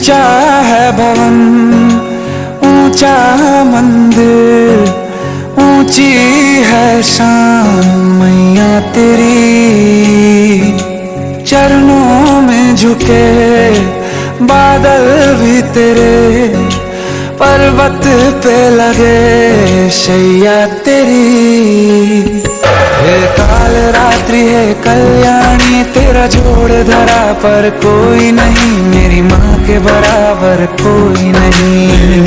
ऊंचा है भवन, ऊंचा मंदिर, ऊंची है शान मैया तेरी। चरणों में झुके बादल भी तेरे, पर्वत पे लगे शैया तेरी। हे काल रात्रि है कल्याणी, तेरा जोड़ धरा पर कोई नहीं, मेरी माँ के बराबर कोई नहीं।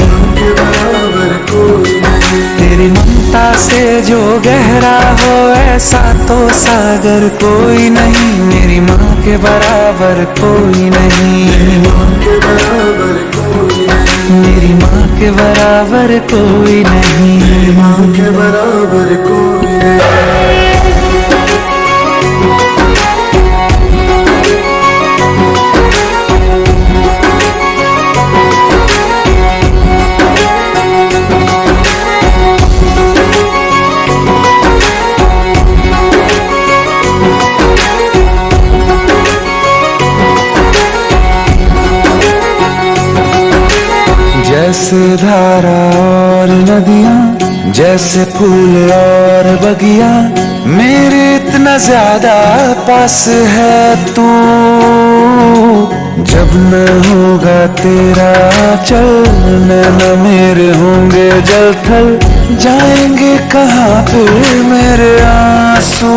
तेरी ममता से जो गहरा हो ऐसा तो सागर कोई नहीं, मेरी माँ के बराबर कोई नहीं। मेरी माँ के बराबर कोई नहीं, मेरी माँ के बराबर कोई नहीं। जैसे धारा और नदियाँ, जैसे फूल और बगिया, मेरे इतना ज्यादा पास है तू। जब न होगा तेरा चलना न मेरे होंगे जल थल, जाएंगे कहाँ फिर मेरे आंसू।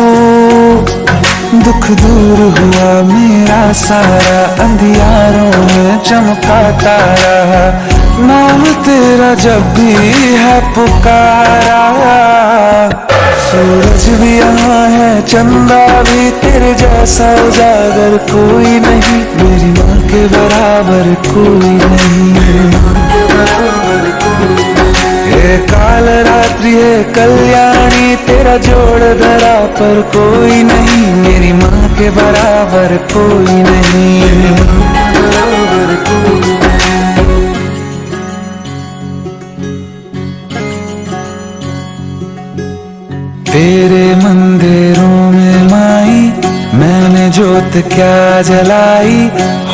दुख दूर हुआ मेरा सारा, अंधियारों में चमका तारा, नाम तेरा जब भी है पुकारा। सूरज भी यहाँ है, चंदा भी, तेरे जैसा उजागर कोई नहीं, मेरी माँ के बराबर कोई नहीं। हे काल रात्रि है कल्याणी, तेरा जोड़ धरा पर कोई नहीं, मेरी माँ के बराबर कोई नहीं। तेरे मंदिरों में माई मैंने जोत क्या जलाई,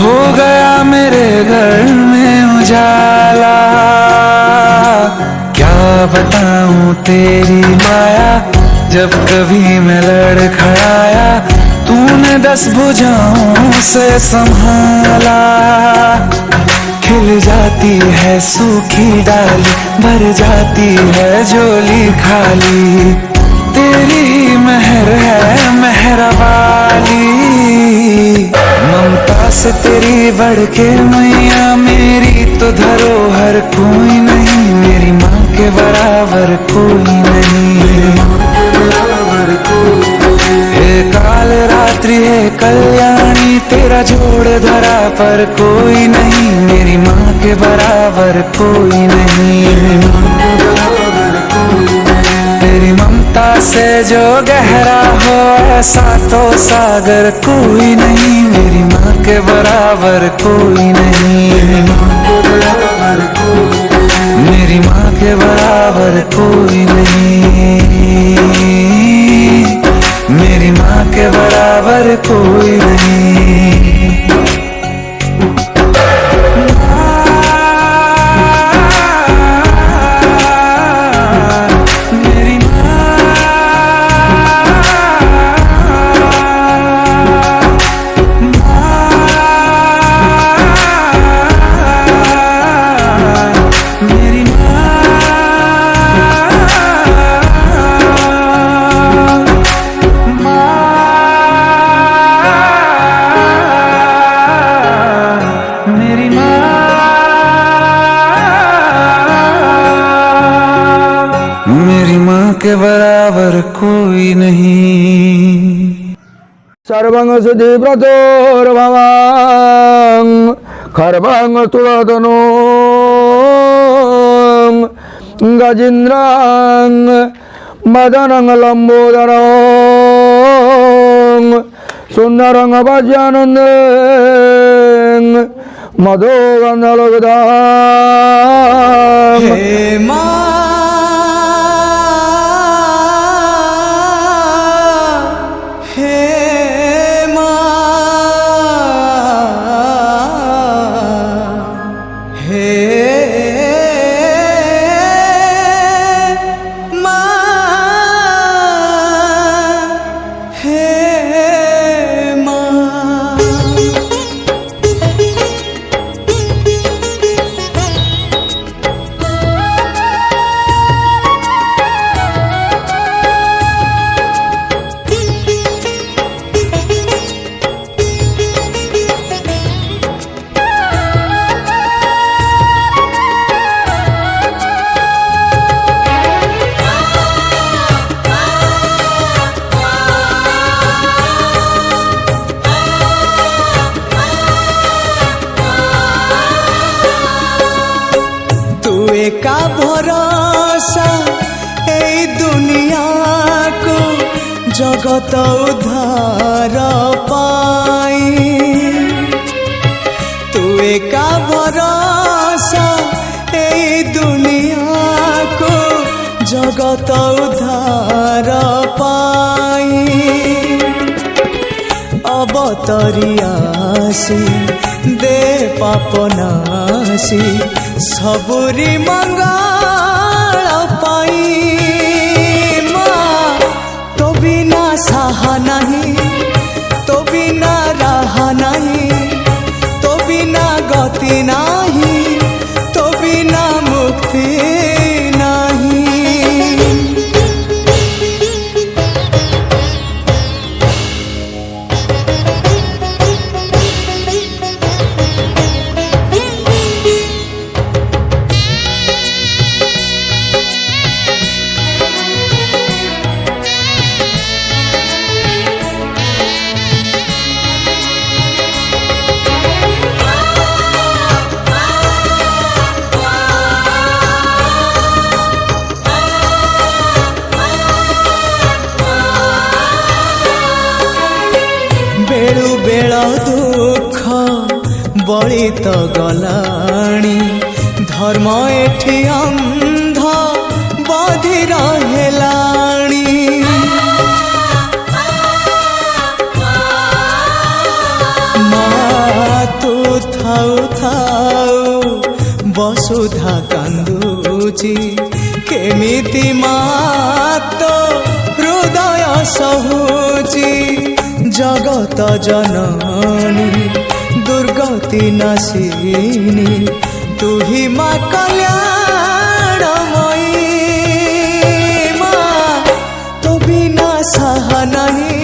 हो गया मेरे घर में उजाला। क्या बताऊं तेरी माया, जब कभी मैं लड़खड़ाया, तूने 10 भुजाओं से संभाला। खिल जाती है सूखी डाली, भर जाती है झोली खाली, तेरी ही मेहर है मेहर वाली। ममता से तेरी बढ़ के मैया, मेरी तो धरोहर कोई नहीं, मेरी माँ के बराबर कोई नहीं। हे काल रात्रि है कल्याणी, तेरा जोड़ धरा पर कोई नहीं, मेरी माँ के बराबर कोई नहीं। तेरी ममता से जो गहरा हो ऐसा तो सागर कोई नहीं, मेरी माँ के बराबर कोई नहीं। मेरी माँ के बराबर कोई नहीं, मेरी माँ के बराबर कोई नहीं। के बराबर कोई नहीं। सर्वं सुधीव्रतोर्भवं खर्वं तुलतनो गजेन्द्रं मदनं लंबोदरं सुंदरं भजानन्दं मदोगन्धलगदां। हे माँ एका भरोसा ए दुनिया को जगत उद्धार पाई तू एका भरोसा ए दुनिया को जगत उद्धार पाई अवतरियासी दे पापनासी सबुरी मंगल पाई माँ तो बिना साहा नहीं तो बिना रहा नहीं तो बिना गति नहीं तो बिना मुक्ति नहीं। बेलु बेल दुख बड़ी तो गलाणी धर्म एठी अंध बधिर हेलाणी माँ तू थाउ थाउ वसुधा कांदुची केमिति माँ तो हृदय सहुची जगत जननी दुर्गति नाशिनी तू ही माँ कल्याणमयी माँ तो बिना सहा नहीं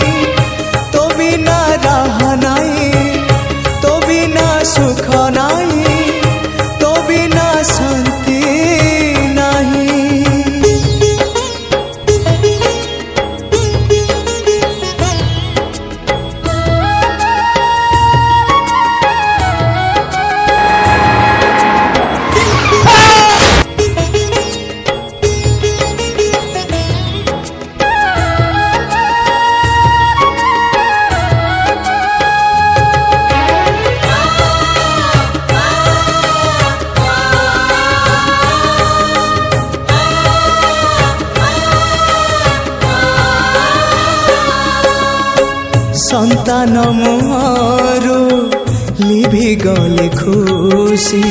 तो बिना रहा नहीं तो बिना सुख नहीं तो बिना शांति नहीं। संतान मोरू लिभि गले खुशी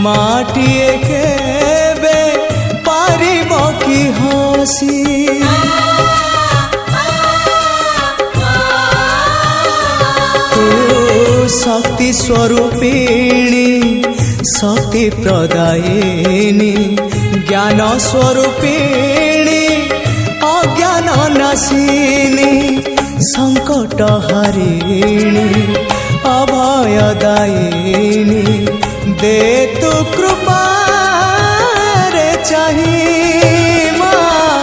माटिए केबे पारिब कि हसी तू शक्ति स्वरूपिणी शक्ति प्रदायिनी ज्ञान स्वरूपिणी अज्ञान नाशिनी संकट हरिणी अभयदायिनी दे तू कृपा रे चाहिए माँ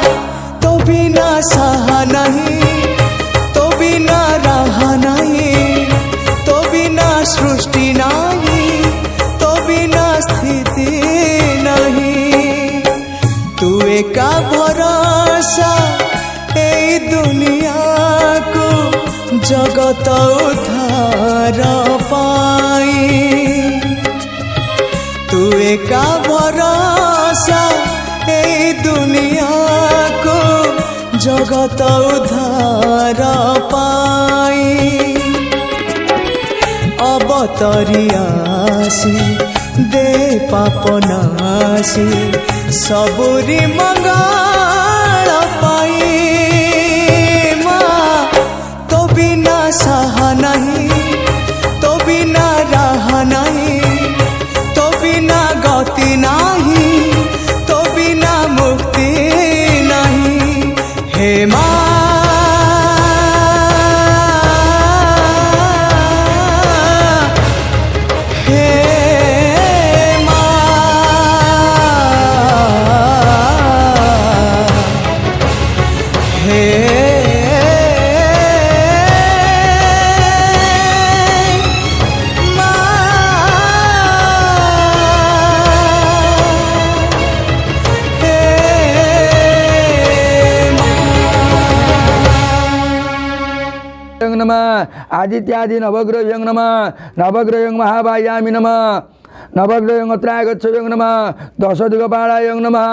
तो बिना सहा नहीं तो बिना रहा नहीं तो बिना सृष्टि नहीं तो बिना स्थिति नहीं तू एका भरोसा ए दुनिया को जगत उद्धार पाई तू एका भरोसा ए दुनिया को जगत उद्धार पाई अवतरियासी दे पापनासी सबुरी मंगल पाई माँ तो बिना सहा नहीं तो बिना रहा नहीं तो बिना गति नहीं तो बिना मुक्ति नहीं। हे माँ नमः आदित्यादि नवग्रहं नमः नवग्रहं महाभायामि नमः नवग्रहं त्रायगच्छं नमः दशदिगपालाय नमः।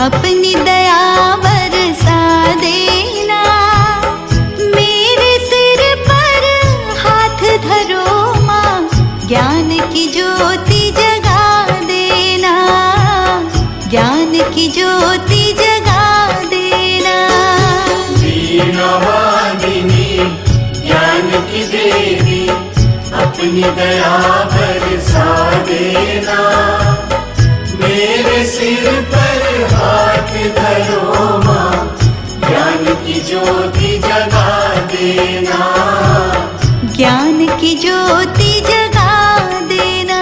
अपनी दया बरसा देना, मेरे सिर पर हाथ धरो माँ, ज्ञान की ज्योति जगा देना, ज्ञान की ज्योति जगा देना। वीणा वादिनी ज्ञान की देवी, अपनी दया बरसा देना, मेरे सिर पर हाथ धरो माँ, ज्ञान की ज्योति जगा देना, ज्ञान की ज्योति जगा देना।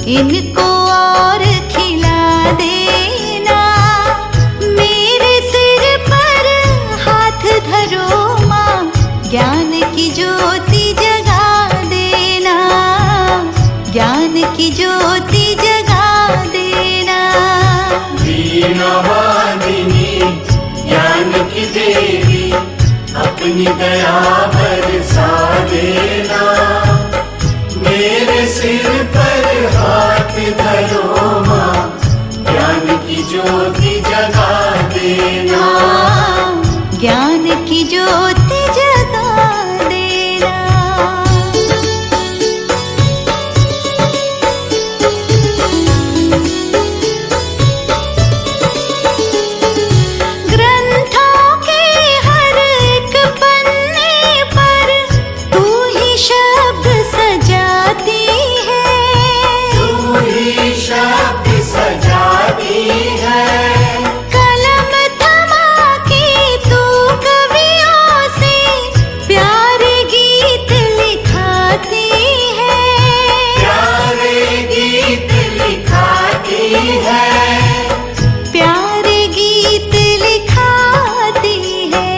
इनको और खिला देना, मेरे सिर पर हाथ धरो माँ, ज्ञान की ज्योति जगा देना, ज्ञान की ज्योति जगा देना। वीणा वादिनी ज्ञान की देवी, अपनी दया बरसा देना, मेरे सिर पर हाथ धरो माँ, ज्ञान की ज्योति जगा देना, ज्ञान की ज्योति जगा देना। ग्रंथों के हर एक पन्ने पर तू ही शब्द सजाती है, तू ही शब्द सजाती है, कलम थमा के तू कवियों से प्यारे गीत लिखाती है, प्यारे गीत लिखाती है, प्यारे गीत लिखाती है।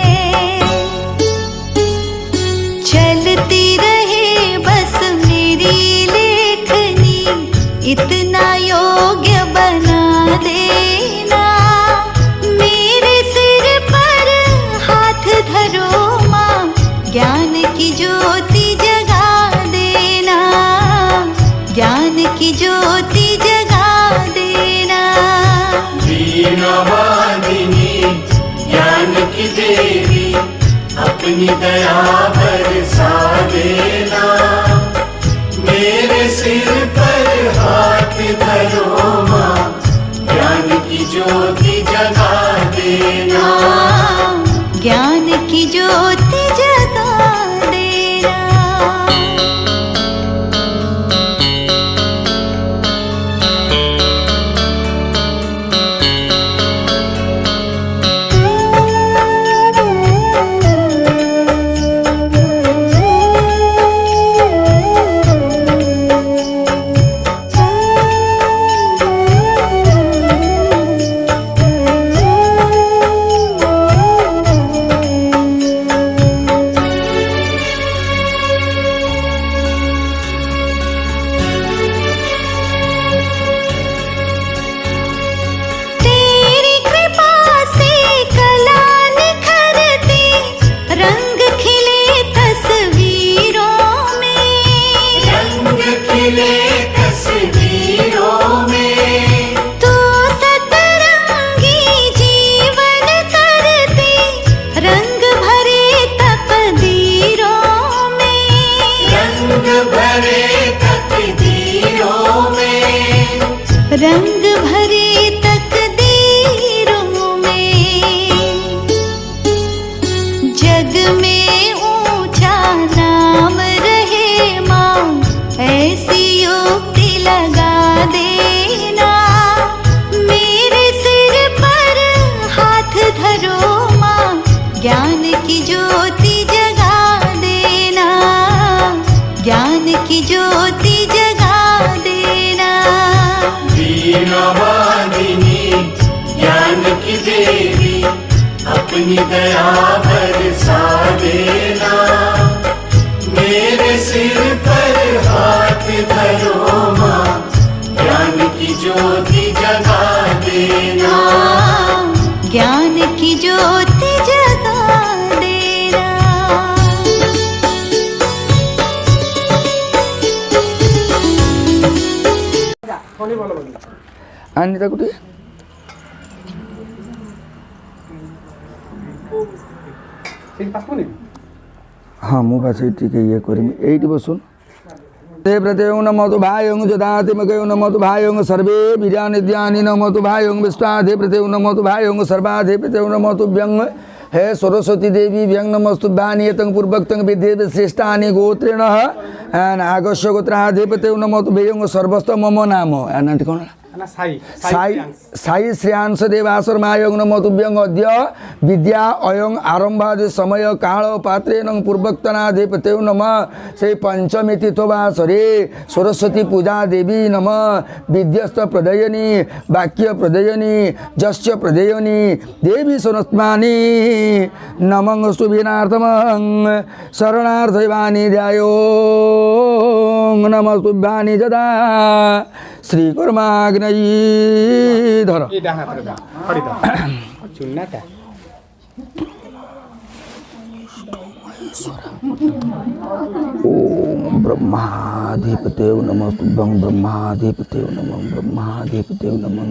चलती रहे बस मेरी लेखनी, इतना योग्य बना देना, मेरे सिर पर हाथ धरो माँ, ज्ञान की ज्योति जगा देना, ज्ञान की ज्योति जगा देना। वीणा वादिनी ज्ञान की देवी, अपनी दया बरसा देना, मेरे सिर पर हाथ धरो माँ, ज्ञान की ज्योति जगा देना, ज्ञान की ज्योति जगा देना। भरो माँ ज्ञान की ज्योति जगा देना, ज्ञान की ज्योति जगा देना। वीणा वादिनी ज्ञान की देवी अपनी दया बरसा देना, मेरे सिर पर हाथ धरो माँ ज्ञान की ज्योति जगा देना, ज्ञान की ज्योति जगा देना। अनिता कुठे? हाँ मु बस टिके ये करमी एटी बसुन। ते प्रत्ययं नमो भायं जदातिमकं नमो भायं सर्वे विद्यानिध्यानि नमो भायं विष्टाधे प्रत्ययं नमो भायं सर्वाधे प्रत्ययं नमो तुभ्यं। हे सरस्वती देवी व्यं नमस्तुभ्यानि यतं पूर्वक्तं विद्ये श्रेष्ठानि गोत्रेण आगस्य गोत्राधे प्रत्ययं नमो तुभ्यं सर्वस्त मम नाम एनांट कोन साई श्रेयांश देवासरमायं नमो तुभ्यं अद्य विद्या अयं आरंभादि समय काल पात्रेण पूर्वक्तनाधे प्रत्ययं नमः। से पंचमी तीर्थवासरे सरस्वती पूजा देवी नमः। विद्यस्त प्रदयनी वाक्य प्रदयनी जस्य प्रदयनी देवी सरस्मानि नमः शुभिनार्थमं शरणार्थैवानि ध्यायो नमः तुभ्यानि जदा श्रीकर्माग्नयी धर ओम ब्रह्माधिपते नमः तुभ्यं ब्रह्माधिपते नमः ब्रह्माधिपते नमः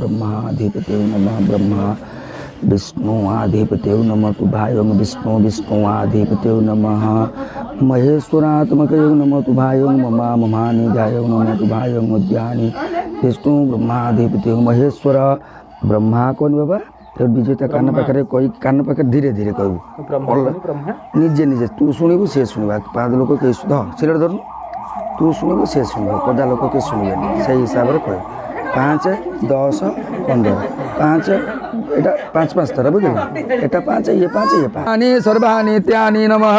ब्रह्माधिपते नमः ब्रह्मा विष्णु आधिपते नमः तुभ्यं विष्णु विष्णुआधिपते नमः महेश्वरात्मकं नमः तुभ्यं ममानिधाय नमः तुभ्यं उद्यानि विष्णु ब्रह्माधिपते महेश्वर ब्रह्मा कौन बाबा तो विजेता कान पाखे कही कान पाखे धीरे धीरे कहू निजे निजे तू शुणु सी शुणा पाँच लोक कहीं सीट धरनु तू शुणु सी शुण पदा लोक कहीं शुणे से हिसाब से कह 5 10 15 5 एटा 5 थर बुझे एटा 5 ये 5 ये 5 सर्वाणि नित्यानि नमः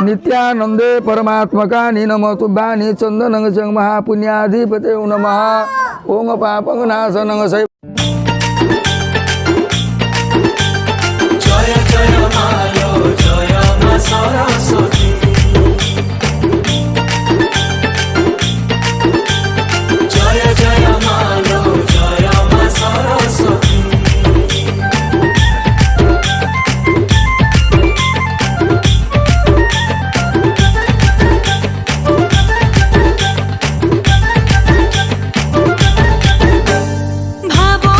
नित्यानंदे परमात्मकानि नमः तुभ्यानि चंदनं च महापुण्याधिपते नमः ओम पापं नाशनं सै जय जय मालो जय मा सरस्वती जय जय मालो जय मा सरस्वती भावो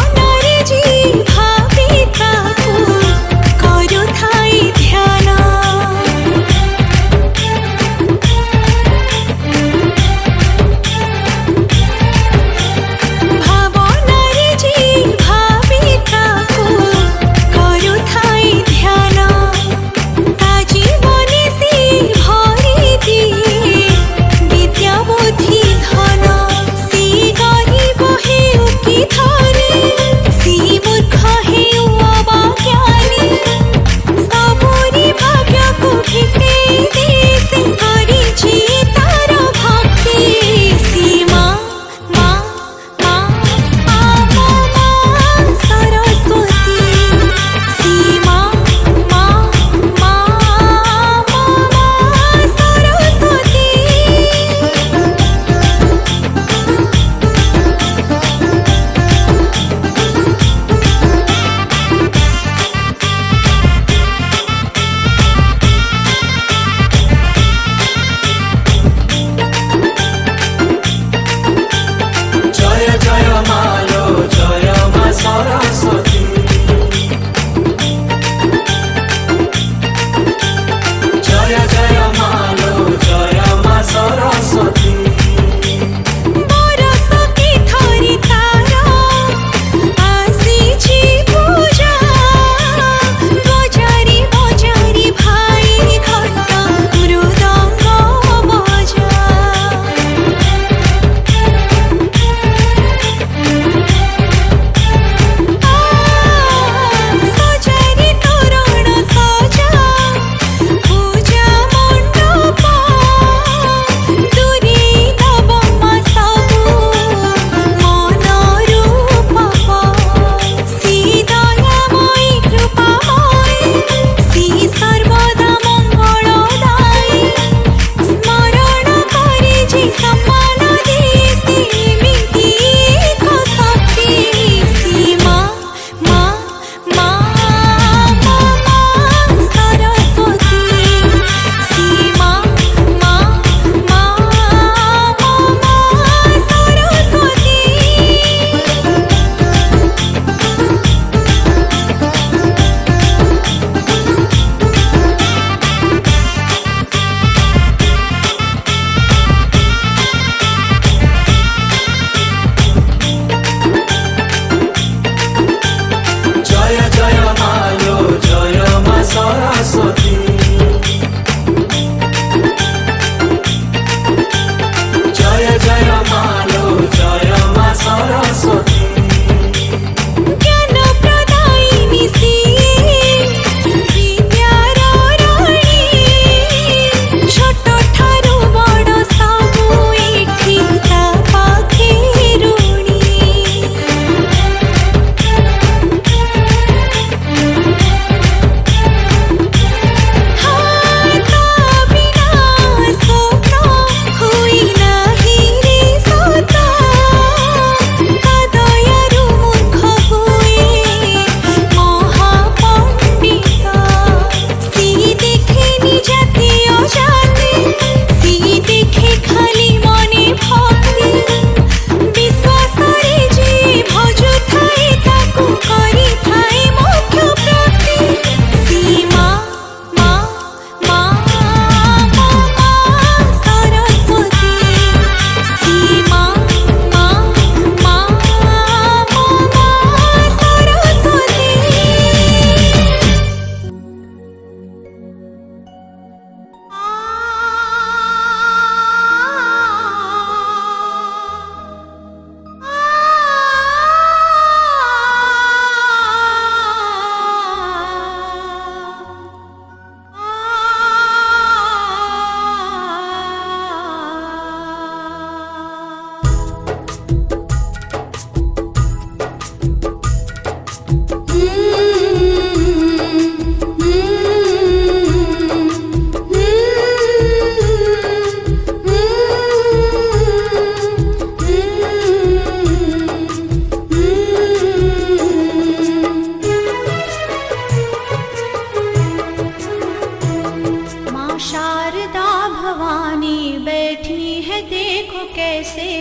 कैसे।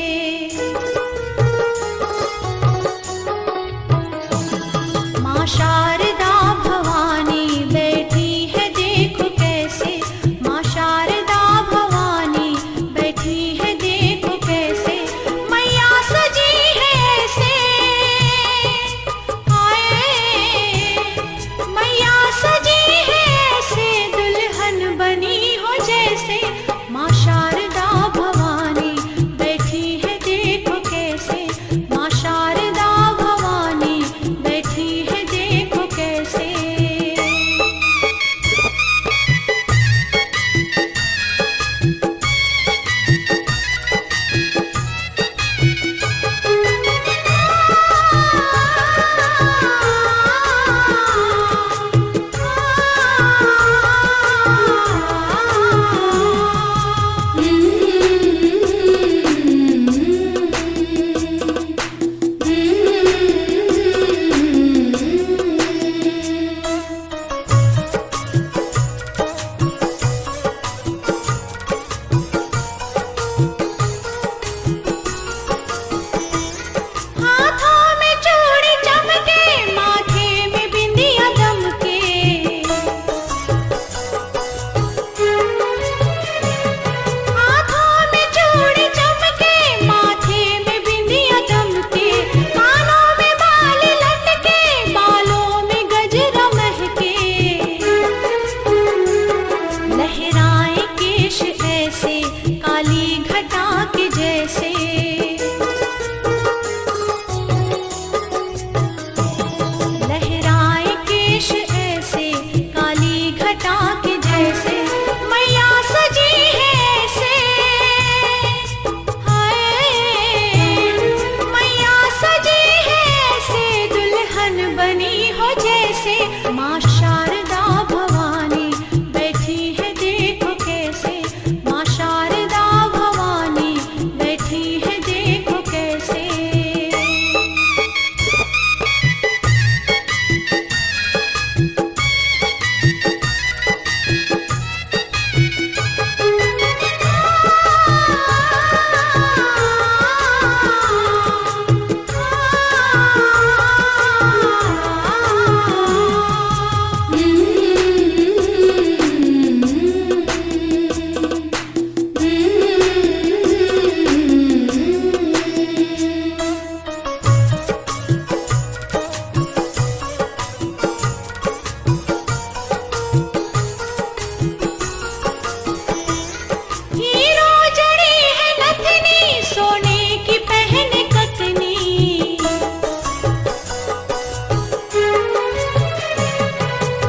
माँ शारदा भवानी बैठी है देखो कैसे, माँ शारदा भवानी बैठी है देखो कैसे, मैया सजी है ऐसे, आए मैया सजी है ऐसे, दुल्हन बनी हो जैसे। माँ शारदा भवानी बैठी है देखो कैसे, माँ शारदा भवानी बैठी है देखो कैसे। हाथों में चूड़ी चमके, माथे में बिंदिया दमके, हाथों में चूड़ी चमके, माथे में बिंदिया दमके, कानों में बाल लटके, बालों में गजरा महके, लहराए केश ऐसे काली घटा के जैसे, लहराए केश ऐसे काली घटा के जैसे, मैया सजी है ऐसे, हाय मैया सजी है ऐसे, दुल्हन बनी हो जैसे। माँ शारदा भवानी बैठी है देखो कैसे, माँ शारदा भवानी बैठी है देखो कैसे। हीरो जड़ी है नथनी, सोने की पहने कतनी,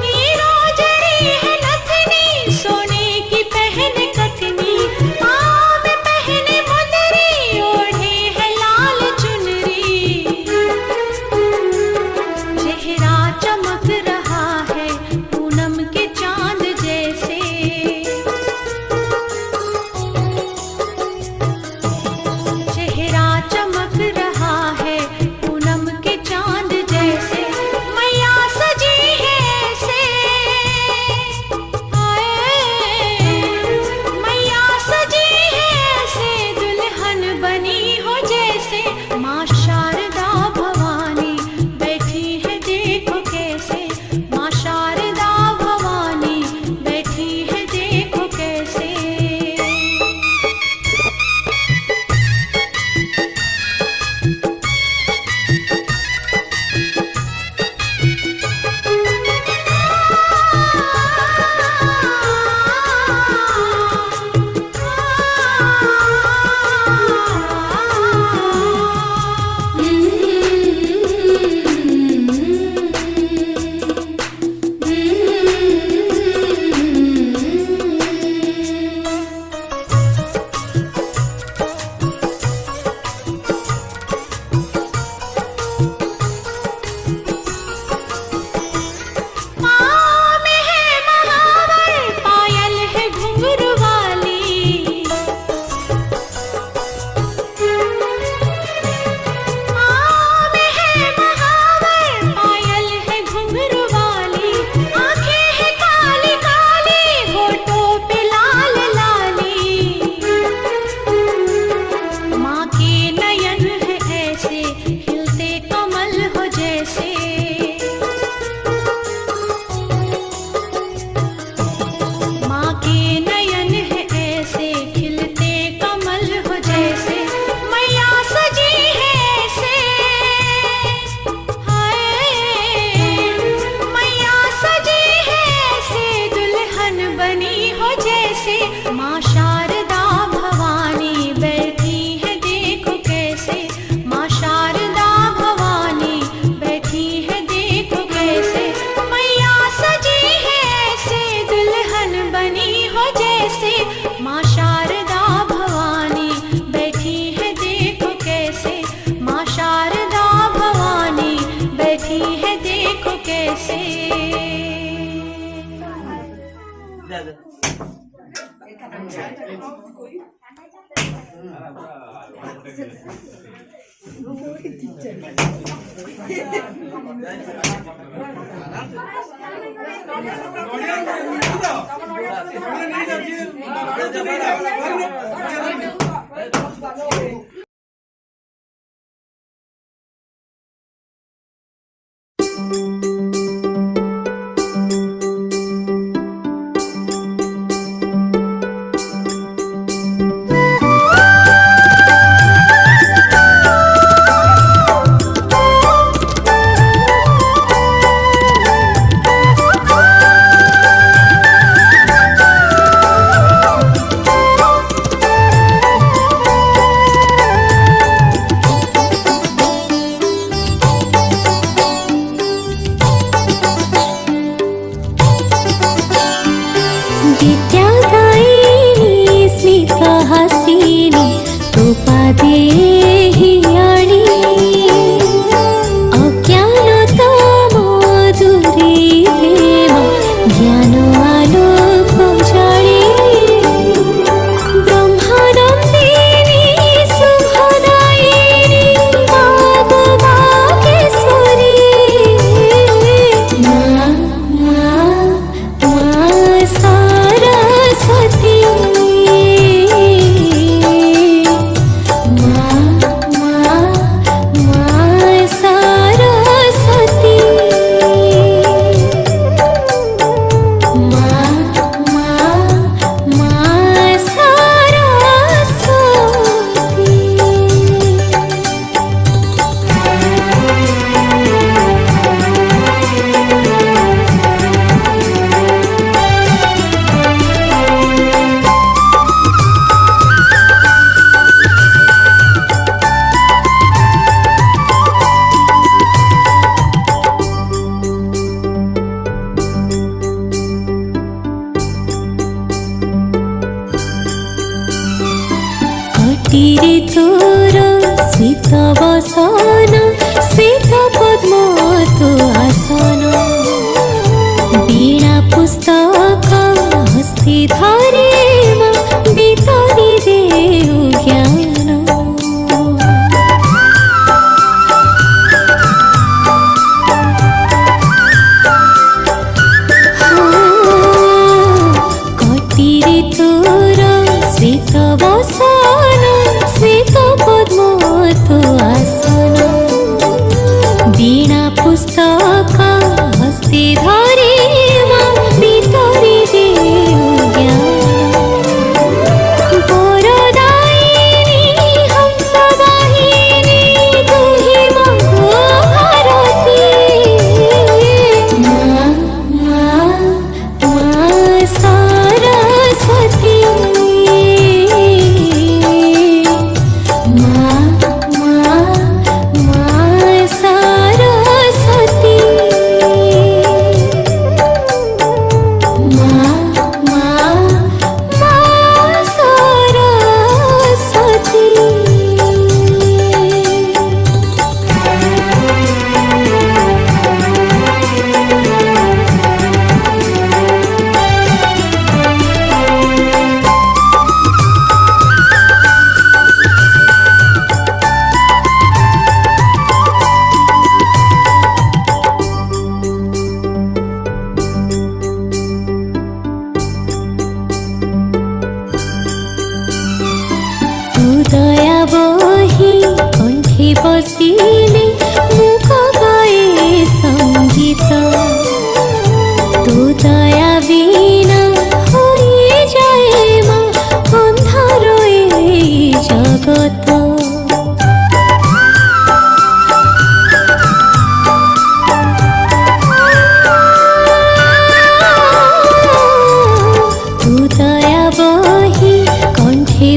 हीरो जड़ी है नथनी, सोने की पहने कतनी, पाँव में पहने मुंदरी, ओढ़े है लाल चुनरी, चेहरा चमक रहा है पूनम के चांद जैसे, चेहरा चमक रहा है पूनम के चांद जैसे, मैया सजी है ऐसे, आए मैया सजी है ऐसे, दुल्हन बनी हो जैसे। माँ शारदा भवानी बैठी है देखो कैसे, माँ शारदा भवानी बैठी है देखो कैसे। माँ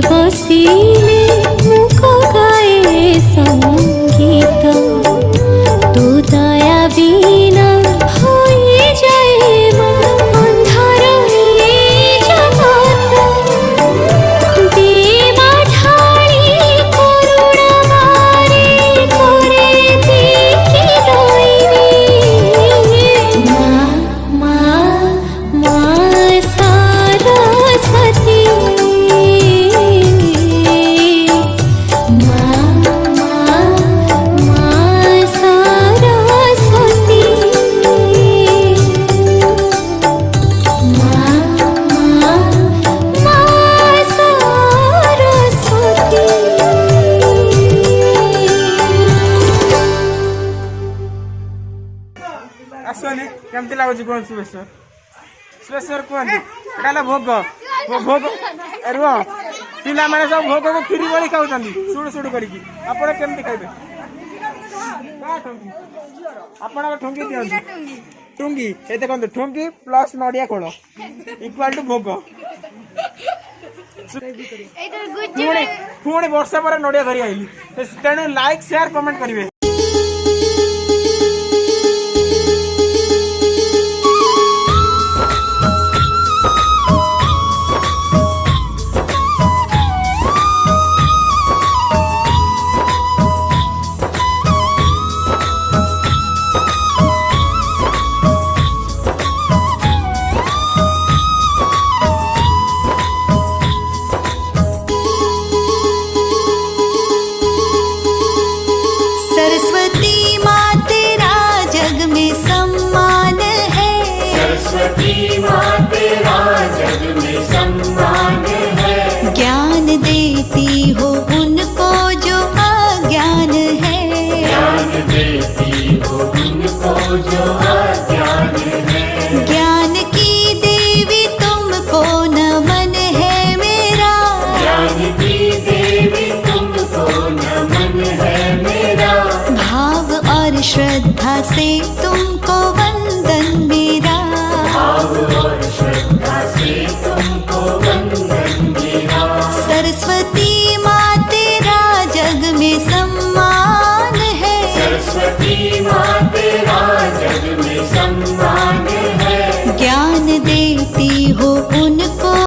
বসিলে মুখ গায়ে সঙ্গীত। केमती लागुची कोण सुबेश्वर सुबेश्वर कोण एटा भोग भोग रुह पिला माने सब भोग को खीरी बड़ी खाउछंदी सुडु सुडु करिकी आपण केमती खाइबे आपण ठोंगी दियंती ठोंगी ए देखंतु ठोंगी प्लस नडिया खोल इक्वल टू भोग पुणी वर्ष पर नडिया धरी आइली तेणु लाइक शेयर कमेंट करिवे सरस्वती माँ तेरा जग में सम्मान है सरस्वती माँ तेरा जग में सम्मान है ज्ञान देती हो उनको जो अज्ञान है ज्ञान देती हो उनको जो अज्ञान है ज्ञान की देवी तुमको नमन है मेरा ज्ञान की देवी तुमको नमन है मेरा भाव और श्रद्धा से तुमको वंदन मेरा भाव और श्रद्धा से तुमको वंदन मेरा सरस्वती माँ तेरा जग में सम्मान है सरस्वती माँ तेरा जग में सम्मान है ज्ञान देती